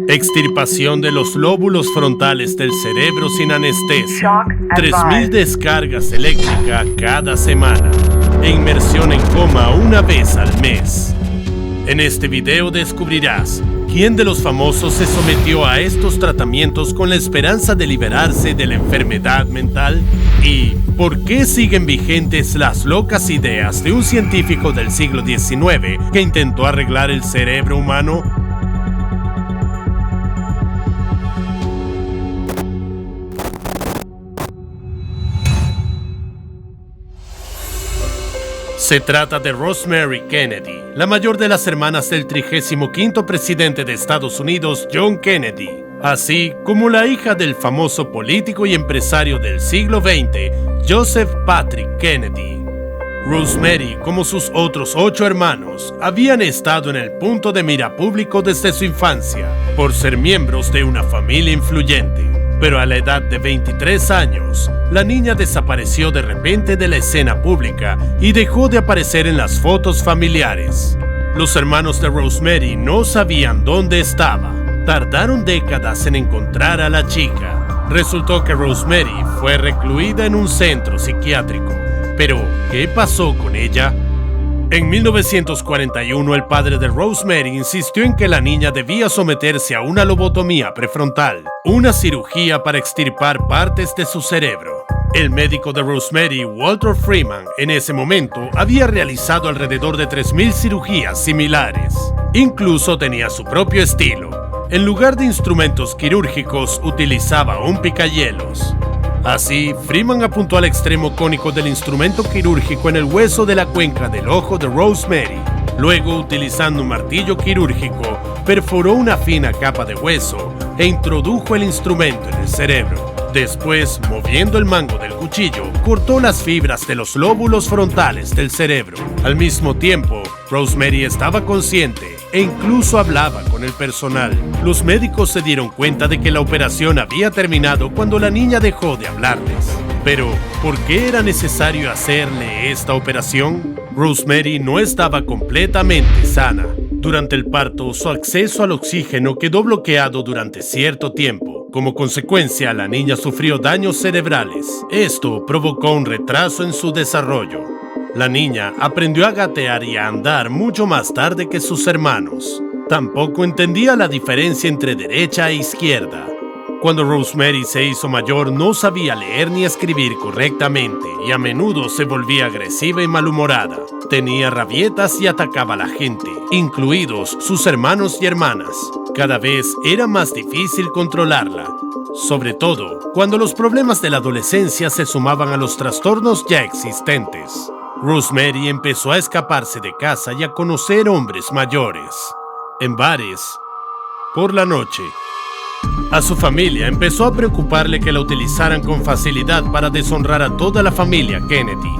Extirpación de los lóbulos frontales del cerebro sin anestesia. 3.000 descargas eléctricas cada semana. E inmersión en coma una vez al mes. En este video descubrirás quién de los famosos se sometió a estos tratamientos con la esperanza de liberarse de la enfermedad mental y por qué siguen vigentes las locas ideas de un científico del siglo XIX que intentó arreglar el cerebro humano. Se trata de Rosemary Kennedy, la mayor de las hermanas del 35º presidente de Estados Unidos, John Kennedy, así como la hija del famoso político y empresario del siglo XX, Joseph Patrick Kennedy. Rosemary, como sus otros 8 hermanos, habían estado en el punto de mira público desde su infancia, por ser miembros de una familia influyente. Pero a la edad de 23 años, la niña desapareció de repente de la escena pública y dejó de aparecer en las fotos familiares. Los hermanos de Rosemary no sabían dónde estaba. Tardaron décadas en encontrar a la chica. Resultó que Rosemary fue recluida en un centro psiquiátrico. Pero, ¿qué pasó con ella? En 1941, el padre de Rosemary insistió en que la niña debía someterse a una lobotomía prefrontal, una cirugía para extirpar partes de su cerebro. El médico de Rosemary, Walter Freeman, en ese momento había realizado alrededor de 3.000 cirugías similares. Incluso tenía su propio estilo. En lugar de instrumentos quirúrgicos, utilizaba un picahielos. Así, Freeman apuntó al extremo cónico del instrumento quirúrgico en el hueso de la cuenca del ojo de Rosemary. Luego, utilizando un martillo quirúrgico, perforó una fina capa de hueso e introdujo el instrumento en el cerebro. Después, moviendo el mango del cuchillo, cortó las fibras de los lóbulos frontales del cerebro. Al mismo tiempo, Rosemary estaba consciente e incluso hablaba con el personal. Los médicos se dieron cuenta de que la operación había terminado cuando la niña dejó de hablarles. Pero, ¿por qué era necesario hacerle esta operación? Rosemary no estaba completamente sana. Durante el parto, su acceso al oxígeno quedó bloqueado durante cierto tiempo. Como consecuencia, la niña sufrió daños cerebrales. Esto provocó un retraso en su desarrollo. La niña aprendió a gatear y a andar mucho más tarde que sus hermanos. Tampoco entendía la diferencia entre derecha e izquierda. Cuando Rosemary se hizo mayor, no sabía leer ni escribir correctamente y a menudo se volvía agresiva y malhumorada. Tenía rabietas y atacaba a la gente, incluidos sus hermanos y hermanas. Cada vez era más difícil controlarla, sobre todo cuando los problemas de la adolescencia se sumaban a los trastornos ya existentes. Rosemary empezó a escaparse de casa y a conocer hombres mayores, en bares, por la noche. A su familia empezó a preocuparle que la utilizaran con facilidad para deshonrar a toda la familia Kennedy.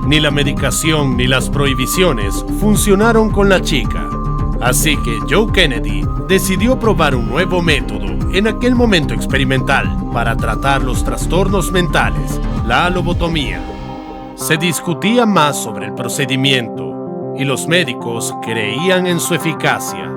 Ni la medicación ni las prohibiciones funcionaron con la chica. Así que Joe Kennedy decidió probar un nuevo método, en aquel momento experimental, para tratar los trastornos mentales, la lobotomía. Se discutía más sobre el procedimiento y los médicos creían en su eficacia.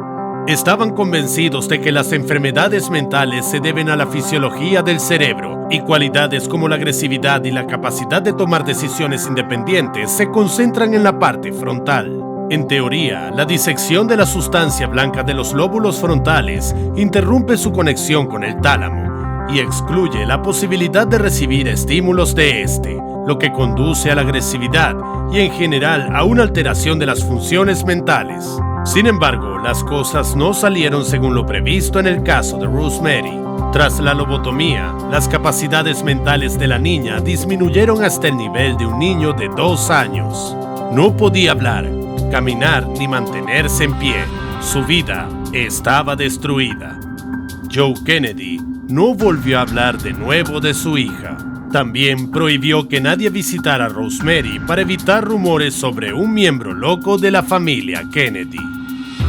Estaban convencidos de que las enfermedades mentales se deben a la fisiología del cerebro y cualidades como la agresividad y la capacidad de tomar decisiones independientes se concentran en la parte frontal. En teoría, la disección de la sustancia blanca de los lóbulos frontales interrumpe su conexión con el tálamo y excluye la posibilidad de recibir estímulos de este, lo que conduce a la agresividad y en general a una alteración de las funciones mentales. Sin embargo, las cosas no salieron según lo previsto en el caso de Rosemary. Tras la lobotomía, las capacidades mentales de la niña disminuyeron hasta el nivel de un niño de 2 años. No podía hablar, caminar ni mantenerse en pie. Su vida estaba destruida. Joe Kennedy no volvió a hablar de nuevo de su hija. También prohibió que nadie visitara a Rosemary para evitar rumores sobre un miembro loco de la familia Kennedy.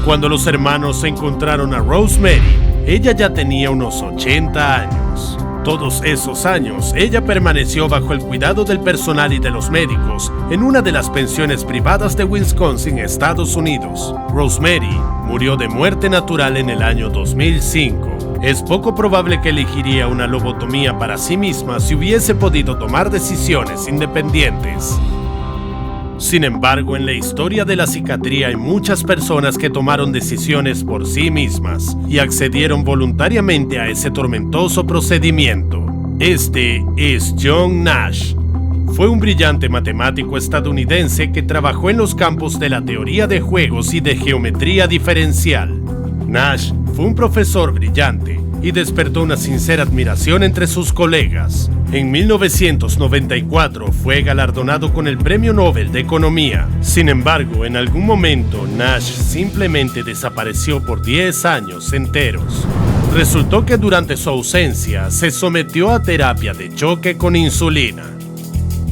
Cuando los hermanos encontraron a Rosemary, ella ya tenía unos 80 años. Todos esos años, ella permaneció bajo el cuidado del personal y de los médicos en una de las pensiones privadas de Wisconsin, Estados Unidos. Rosemary murió de muerte natural en el año 2005. Es poco probable que elegiría una lobotomía para sí misma si hubiese podido tomar decisiones independientes. Sin embargo, en la historia de la psiquiatría hay muchas personas que tomaron decisiones por sí mismas y accedieron voluntariamente a ese tormentoso procedimiento. Este es John Nash. Fue un brillante matemático estadounidense que trabajó en los campos de la teoría de juegos y de geometría diferencial. Nash fue un profesor brillante y despertó una sincera admiración entre sus colegas. En 1994 fue galardonado con el Premio Nobel de Economía. Sin embargo, en algún momento Nash simplemente desapareció por 10 años enteros. Resultó que durante su ausencia se sometió a terapia de choque con insulina.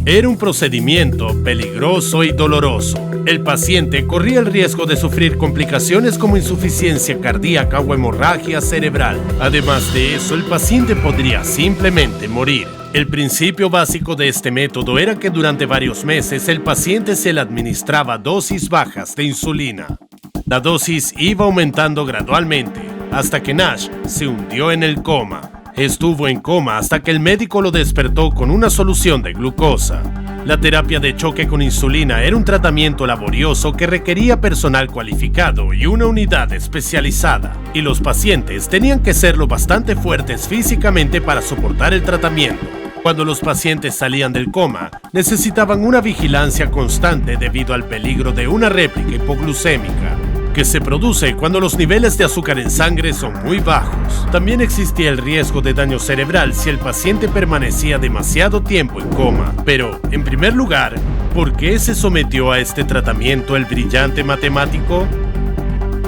Era un procedimiento peligroso y doloroso. El paciente corría el riesgo de sufrir complicaciones como insuficiencia cardíaca o hemorragia cerebral. Además de eso, el paciente podría simplemente morir. El principio básico de este método era que durante varios meses el paciente se le administraba dosis bajas de insulina. La dosis iba aumentando gradualmente hasta que Nash se hundió en el coma. Estuvo en coma hasta que el médico lo despertó con una solución de glucosa. La terapia de choque con insulina era un tratamiento laborioso que requería personal cualificado y una unidad especializada, y los pacientes tenían que ser lo bastante fuertes físicamente para soportar el tratamiento. Cuando los pacientes salían del coma, necesitaban una vigilancia constante debido al peligro de una réplica hipoglucémica, que se produce cuando los niveles de azúcar en sangre son muy bajos. También existía el riesgo de daño cerebral si el paciente permanecía demasiado tiempo en coma. Pero, en primer lugar, ¿por qué se sometió a este tratamiento el brillante matemático?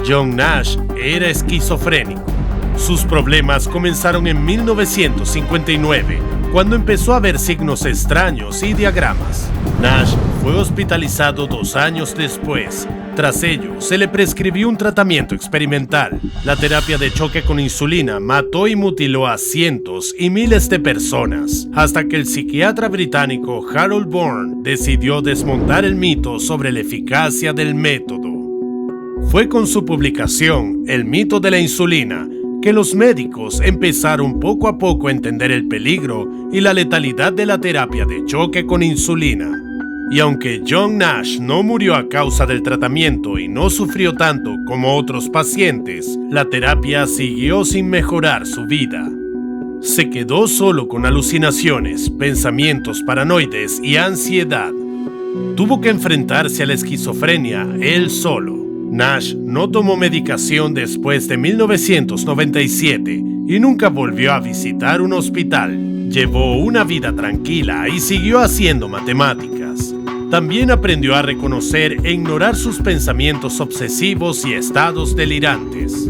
John Nash era esquizofrénico. Sus problemas comenzaron en 1959, cuando empezó a ver signos extraños y diagramas. Nash fue hospitalizado 2 años después. Tras ello, se le prescribió un tratamiento experimental. La terapia de choque con insulina mató y mutiló a cientos y miles de personas, hasta que el psiquiatra británico Harold Bourne decidió desmontar el mito sobre la eficacia del método. Fue con su publicación, El mito de la insulina, que los médicos empezaron poco a poco a entender el peligro y la letalidad de la terapia de choque con insulina. Y aunque John Nash no murió a causa del tratamiento y no sufrió tanto como otros pacientes, la terapia siguió sin mejorar su vida. Se quedó solo con alucinaciones, pensamientos paranoides y ansiedad. Tuvo que enfrentarse a la esquizofrenia él solo. Nash no tomó medicación después de 1997 y nunca volvió a visitar un hospital. Llevó una vida tranquila y siguió haciendo matemáticas. También aprendió a reconocer e ignorar sus pensamientos obsesivos y estados delirantes.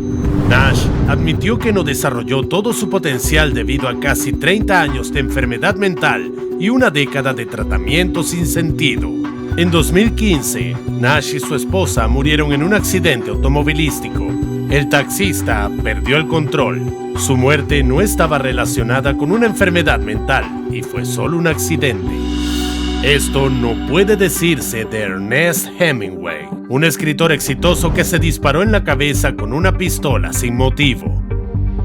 Nash admitió que no desarrolló todo su potencial debido a casi 30 años de enfermedad mental y una década de tratamiento sin sentido. En 2015, Nash y su esposa murieron en un accidente automovilístico. El taxista perdió el control. Su muerte no estaba relacionada con una enfermedad mental y fue solo un accidente. Esto no puede decirse de Ernest Hemingway, un escritor exitoso que se disparó en la cabeza con una pistola sin motivo.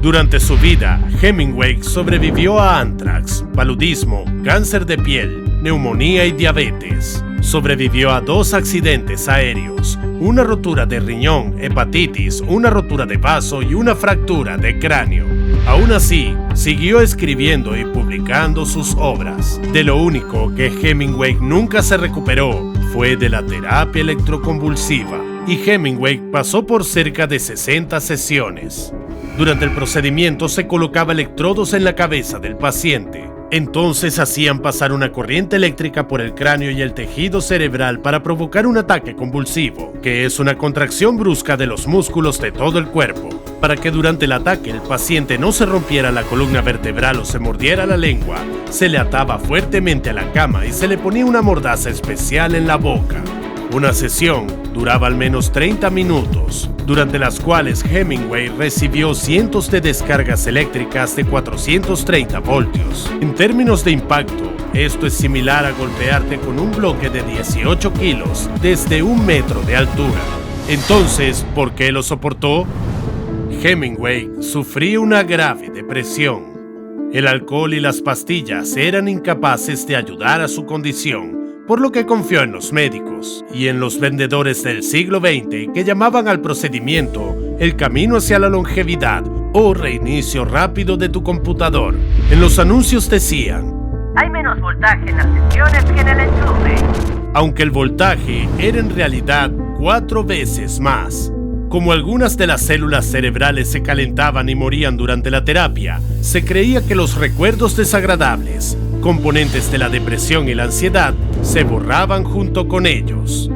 Durante su vida, Hemingway sobrevivió a anthrax, paludismo, cáncer de piel, neumonía y diabetes. Sobrevivió a 2 accidentes aéreos, una rotura de riñón, hepatitis, una rotura de vaso y una fractura de cráneo. Aún así, siguió escribiendo y publicando sus obras. De lo único que Hemingway nunca se recuperó fue de la terapia electroconvulsiva, y Hemingway pasó por cerca de 60 sesiones. Durante el procedimiento se colocaba electrodos en la cabeza del paciente. Entonces hacían pasar una corriente eléctrica por el cráneo y el tejido cerebral para provocar un ataque convulsivo, que es una contracción brusca de los músculos de todo el cuerpo. Para que durante el ataque el paciente no se rompiera la columna vertebral o se mordiera la lengua, se le ataba fuertemente a la cama y se le ponía una mordaza especial en la boca. Una sesión duraba al menos 30 minutos, durante las cuales Hemingway recibió cientos de descargas eléctricas de 430 voltios. En términos de impacto, esto es similar a golpearte con un bloque de 18 kilos desde 1 metro de altura. Entonces, ¿por qué lo soportó? Hemingway sufría una grave depresión. El alcohol y las pastillas eran incapaces de ayudar a su condición, por lo que confió en los médicos y en los vendedores del siglo XX que llamaban al procedimiento el camino hacia la longevidad o reinicio rápido de tu computador. En los anuncios decían: hay menos voltaje en las sesiones que en el enchufe. Aunque el voltaje era en realidad 4 veces más. Como algunas de las células cerebrales se calentaban y morían durante la terapia, se creía que los recuerdos desagradables, componentes de la depresión y la ansiedad, se borraban junto con ellos.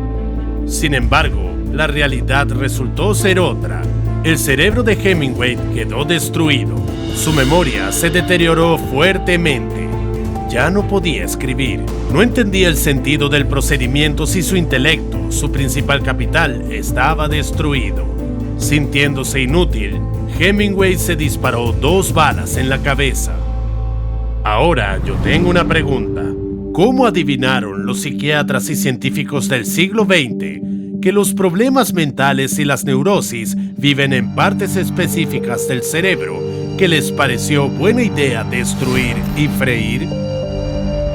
Sin embargo, la realidad resultó ser otra. El cerebro de Hemingway quedó destruido. Su memoria se deterioró fuertemente. Ya no podía escribir. No entendía el sentido del procedimiento si su intelecto, su principal capital, estaba destruido. Sintiéndose inútil, Hemingway se disparó 2 balas en la cabeza. Ahora yo tengo una pregunta. ¿Cómo adivinaron los psiquiatras y científicos del siglo XX que los problemas mentales y las neurosis viven en partes específicas del cerebro que les pareció buena idea destruir y freír?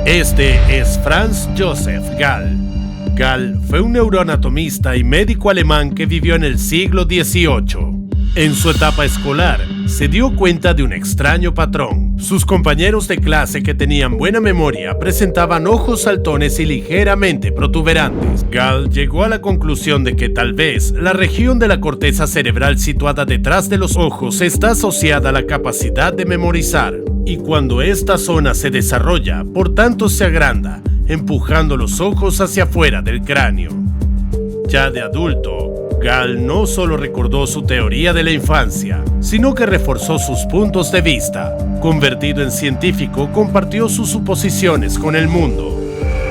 Este es Franz Joseph Gall. Gall fue un neuroanatomista y médico alemán que vivió en el siglo XVIII. En su etapa escolar, se dio cuenta de un extraño patrón. Sus compañeros de clase que tenían buena memoria presentaban ojos saltones y ligeramente protuberantes. Gall llegó a la conclusión de que tal vez la región de la corteza cerebral situada detrás de los ojos está asociada a la capacidad de memorizar. Y cuando esta zona se desarrolla, por tanto se agranda, empujando los ojos hacia afuera del cráneo. Ya de adulto, Gall no solo recordó su teoría de la infancia, sino que reforzó sus puntos de vista. Convertido en científico, compartió sus suposiciones con el mundo.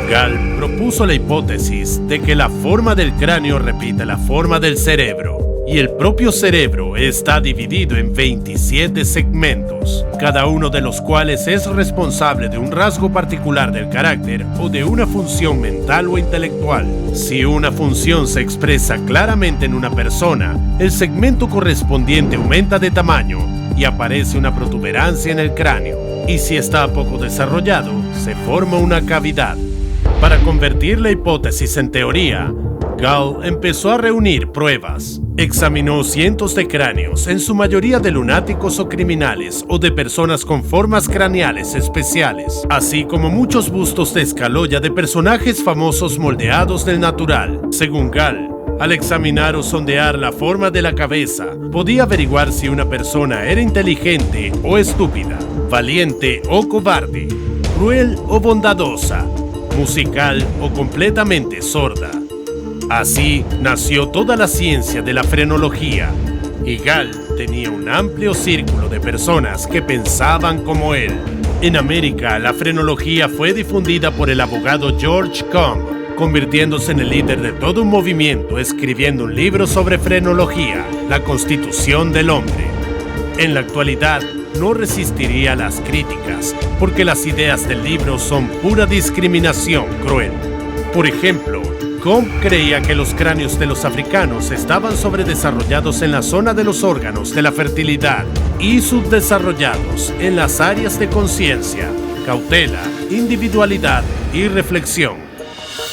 Gall propuso la hipótesis de que la forma del cráneo repite la forma del cerebro, y el propio cerebro está dividido en 27 segmentos, cada uno de los cuales es responsable de un rasgo particular del carácter o de una función mental o intelectual. Si una función se expresa claramente en una persona, el segmento correspondiente aumenta de tamaño y aparece una protuberancia en el cráneo, y si está poco desarrollado, se forma una cavidad. Para convertir la hipótesis en teoría, Gall empezó a reunir pruebas. Examinó cientos de cráneos, en su mayoría de lunáticos o criminales o de personas con formas craneales especiales, así como muchos bustos de escaloya de personajes famosos moldeados del natural. Según Gall, al examinar o sondear la forma de la cabeza, podía averiguar si una persona era inteligente o estúpida, valiente o cobarde, cruel o bondadosa, musical o completamente sorda. Así nació toda la ciencia de la frenología, y Gall tenía un amplio círculo de personas que pensaban como él. En América, la frenología fue difundida por el abogado George Combe, convirtiéndose en el líder de todo un movimiento, escribiendo un libro sobre frenología, La Constitución del Hombre. En la actualidad, no resistiría a las críticas, porque las ideas del libro son pura discriminación cruel. Por ejemplo, Combe creía que los cráneos de los africanos estaban sobredesarrollados en la zona de los órganos de la fertilidad y subdesarrollados en las áreas de conciencia, cautela, individualidad y reflexión.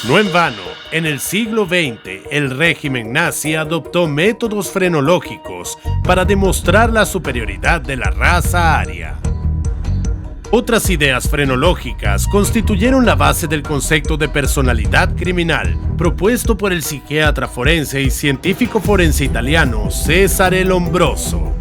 No en vano, en el siglo XX, el régimen nazi adoptó métodos frenológicos para demostrar la superioridad de la raza aria. Otras ideas frenológicas constituyeron la base del concepto de personalidad criminal, propuesto por el psiquiatra forense y científico forense italiano Cesare Lombroso.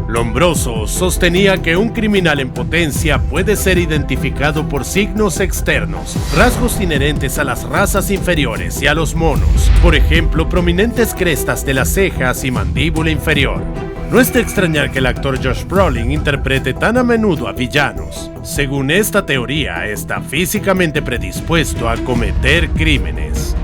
Lombroso sostenía que un criminal en potencia puede ser identificado por signos externos, rasgos inherentes a las razas inferiores y a los monos, por ejemplo, prominentes crestas de las cejas y mandíbula inferior. No es de extrañar que el actor Josh Brolin interprete tan a menudo a villanos. Según esta teoría, está físicamente predispuesto a cometer crímenes.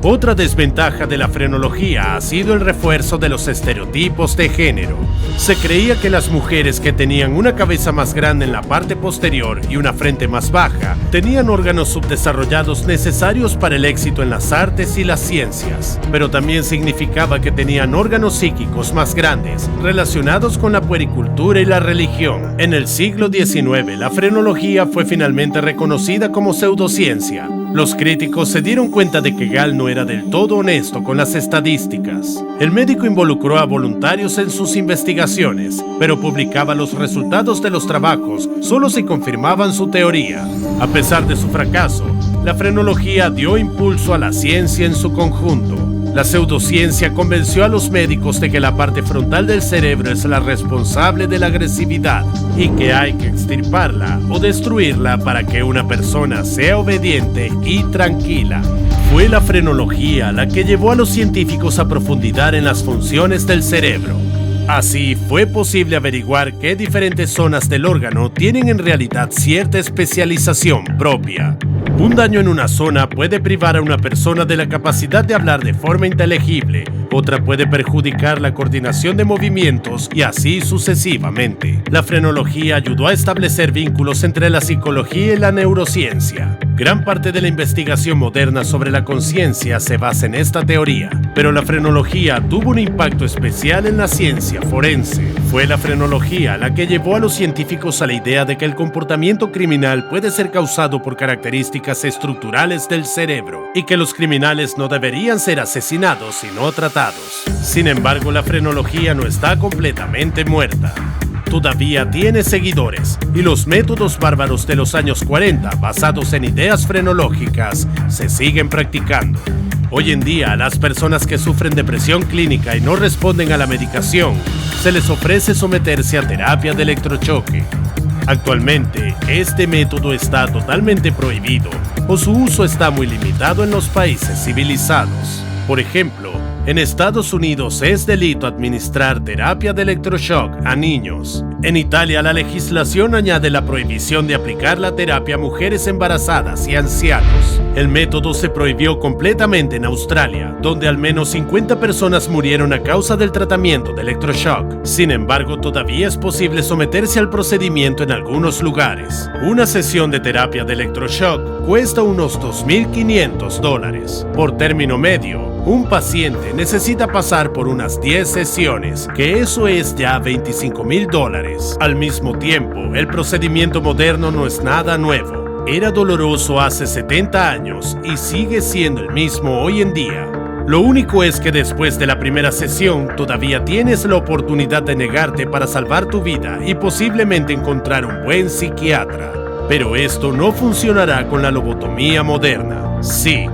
Otra desventaja de la frenología ha sido el refuerzo de los estereotipos de género. Se creía que las mujeres que tenían una cabeza más grande en la parte posterior y una frente más baja tenían órganos subdesarrollados necesarios para el éxito en las artes y las ciencias, pero también significaba que tenían órganos psíquicos más grandes relacionados con la puericultura y la religión. En el siglo XIX, la frenología fue finalmente reconocida como pseudociencia. Los críticos se dieron cuenta de que Gall no era del todo honesto con las estadísticas. El médico involucró a voluntarios en sus investigaciones, pero publicaba los resultados de los trabajos solo si confirmaban su teoría. A pesar de su fracaso, la frenología dio impulso a la ciencia en su conjunto. La pseudociencia convenció a los médicos de que la parte frontal del cerebro es la responsable de la agresividad y que hay que extirparla o destruirla para que una persona sea obediente y tranquila. Fue la frenología la que llevó a los científicos a profundizar en las funciones del cerebro. Así fue posible averiguar qué diferentes zonas del órgano tienen en realidad cierta especialización propia. Un daño en una zona puede privar a una persona de la capacidad de hablar de forma inteligible, otra puede perjudicar la coordinación de movimientos y así sucesivamente. La frenología ayudó a establecer vínculos entre la psicología y la neurociencia. Gran parte de la investigación moderna sobre la conciencia se basa en esta teoría, pero la frenología tuvo un impacto especial en la ciencia forense. Fue la frenología la que llevó a los científicos a la idea de que el comportamiento criminal puede ser causado por características estructurales del cerebro y que los criminales no deberían ser asesinados sino tratados. Sin embargo, la frenología no está completamente muerta. Todavía tiene seguidores y los métodos bárbaros de los años 40 basados en ideas frenológicas se siguen practicando. Hoy en día, a las personas que sufren depresión clínica y no responden a la medicación, se les ofrece someterse a terapia de electrochoque. Actualmente, este método está totalmente prohibido o su uso está muy limitado en los países civilizados. Por ejemplo, en Estados Unidos es delito administrar terapia de electroshock a niños. En Italia, la legislación añade la prohibición de aplicar la terapia a mujeres embarazadas y ancianos. El método se prohibió completamente en Australia, donde al menos 50 personas murieron a causa del tratamiento de electroshock. Sin embargo, todavía es posible someterse al procedimiento en algunos lugares. Una sesión de terapia de electroshock cuesta unos $2.500. Por término medio, un paciente necesita pasar por unas 10 sesiones, que eso es ya $25.000. Al mismo tiempo, el procedimiento moderno no es nada nuevo. Era doloroso hace 70 años y sigue siendo el mismo hoy en día. Lo único es que después de la primera sesión todavía tienes la oportunidad de negarte para salvar tu vida y posiblemente encontrar un buen psiquiatra. Pero esto no funcionará con la lobotomía moderna. Sí,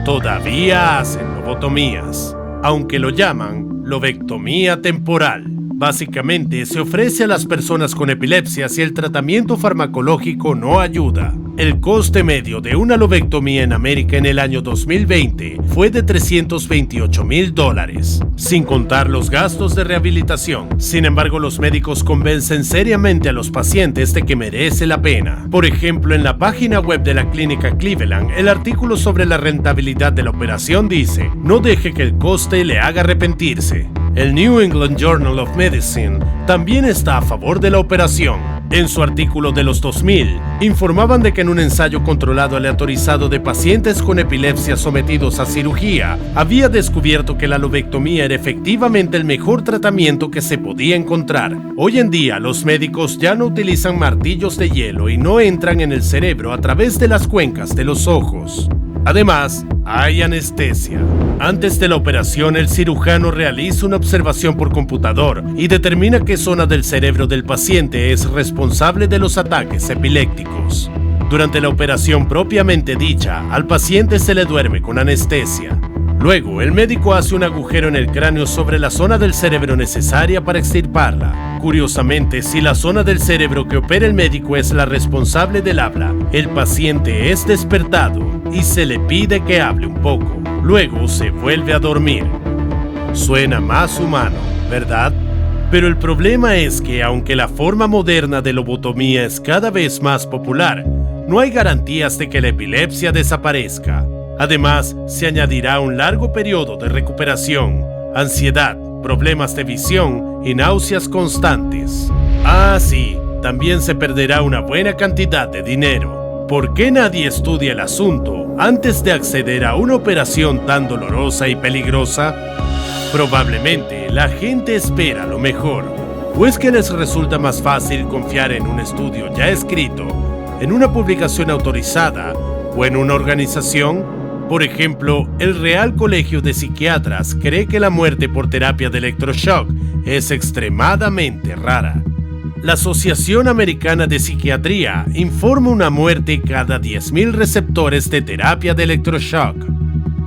todavía hacen lobotomías, aunque lo llaman lobectomía temporal. Básicamente, se ofrece a las personas con epilepsia si el tratamiento farmacológico no ayuda. El coste medio de una lobectomía en América en el año 2020 fue de $328.000, sin contar los gastos de rehabilitación. Sin embargo, los médicos convencen seriamente a los pacientes de que merece la pena. Por ejemplo, en la página web de la clínica Cleveland, el artículo sobre la rentabilidad de la operación dice: no deje que el coste le haga arrepentirse. El New England Journal of Medicine también está a favor de la operación. En su artículo de los 2000, informaban de que en un ensayo controlado aleatorizado de pacientes con epilepsia sometidos a cirugía, había descubierto que la lobectomía era efectivamente el mejor tratamiento que se podía encontrar. Hoy en día, los médicos ya no utilizan martillos de hielo y no entran en el cerebro a través de las cuencas de los ojos. Además, hay anestesia. Antes de la operación, el cirujano realiza una observación por computador y determina qué zona del cerebro del paciente es responsable de los ataques epilépticos. Durante la operación propiamente dicha, al paciente se le duerme con anestesia. Luego, el médico hace un agujero en el cráneo sobre la zona del cerebro necesaria para extirparla. Curiosamente, si la zona del cerebro que opera el médico es la responsable del habla, el paciente es despertado y se le pide que hable un poco. Luego se vuelve a dormir. Suena más humano, ¿verdad? Pero el problema es que, aunque la forma moderna de lobotomía es cada vez más popular, no hay garantías de que la epilepsia desaparezca. Además, se añadirá un largo periodo de recuperación, ansiedad, problemas de visión y náuseas constantes. Sí, también se perderá una buena cantidad de dinero. ¿Por qué nadie estudia el asunto antes de acceder a una operación tan dolorosa y peligrosa? Probablemente la gente espera lo mejor, pues que les resulta más fácil confiar en un estudio ya escrito, en una publicación autorizada o en una organización. Por ejemplo, el Real Colegio de Psiquiatras cree que la muerte por terapia de electroshock es extremadamente rara. La Asociación Americana de Psiquiatría informa una muerte cada 10.000 receptores de terapia de electroshock.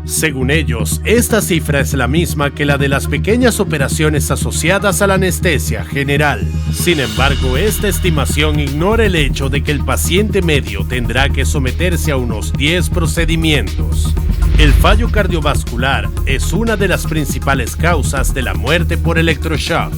Según ellos, esta cifra es la misma que la de las pequeñas operaciones asociadas a la anestesia general. Sin embargo, esta estimación ignora el hecho de que el paciente medio tendrá que someterse a unos 10 procedimientos. El fallo cardiovascular es una de las principales causas de la muerte por electroshock.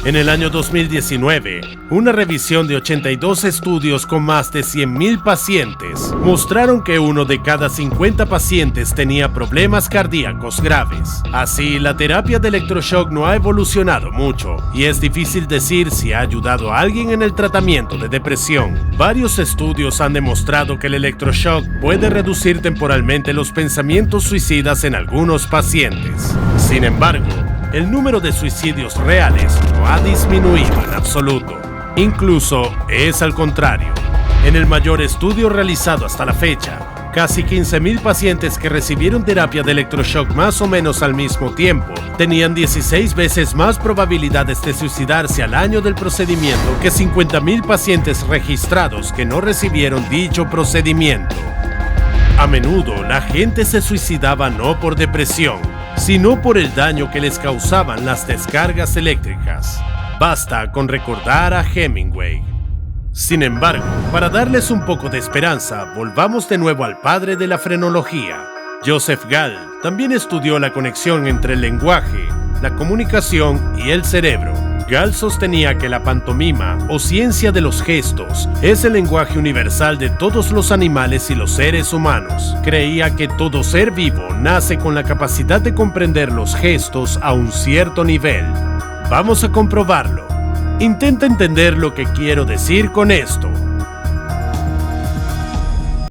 En el año 2019, una revisión de 82 estudios con más de 100.000 pacientes mostraron que uno de cada 50 pacientes tenía problemas cardíacos graves. Así, la terapia de electroshock no ha evolucionado mucho y es difícil decir si ha ayudado a alguien en el tratamiento de depresión. Varios estudios han demostrado que el electroshock puede reducir temporalmente los pensamientos suicidas en algunos pacientes. Sin embargo, el número de suicidios reales no ha disminuido en absoluto. Incluso es al contrario. En el mayor estudio realizado hasta la fecha, casi 15.000 pacientes que recibieron terapia de electroshock más o menos al mismo tiempo tenían 16 veces más probabilidades de suicidarse al año del procedimiento que 50.000 pacientes registrados que no recibieron dicho procedimiento. A menudo la gente se suicidaba no por depresión, sino por el daño que les causaban las descargas eléctricas. Basta con recordar a Hemingway. Sin embargo, para darles un poco de esperanza, volvamos de nuevo al padre de la frenología. Joseph Gall también estudió la conexión entre el lenguaje, la comunicación y el cerebro. Gall sostenía que la pantomima, o ciencia de los gestos, es el lenguaje universal de todos los animales y los seres humanos. Creía que todo ser vivo nace con la capacidad de comprender los gestos a un cierto nivel. Vamos a comprobarlo. Intenta entender lo que quiero decir con esto.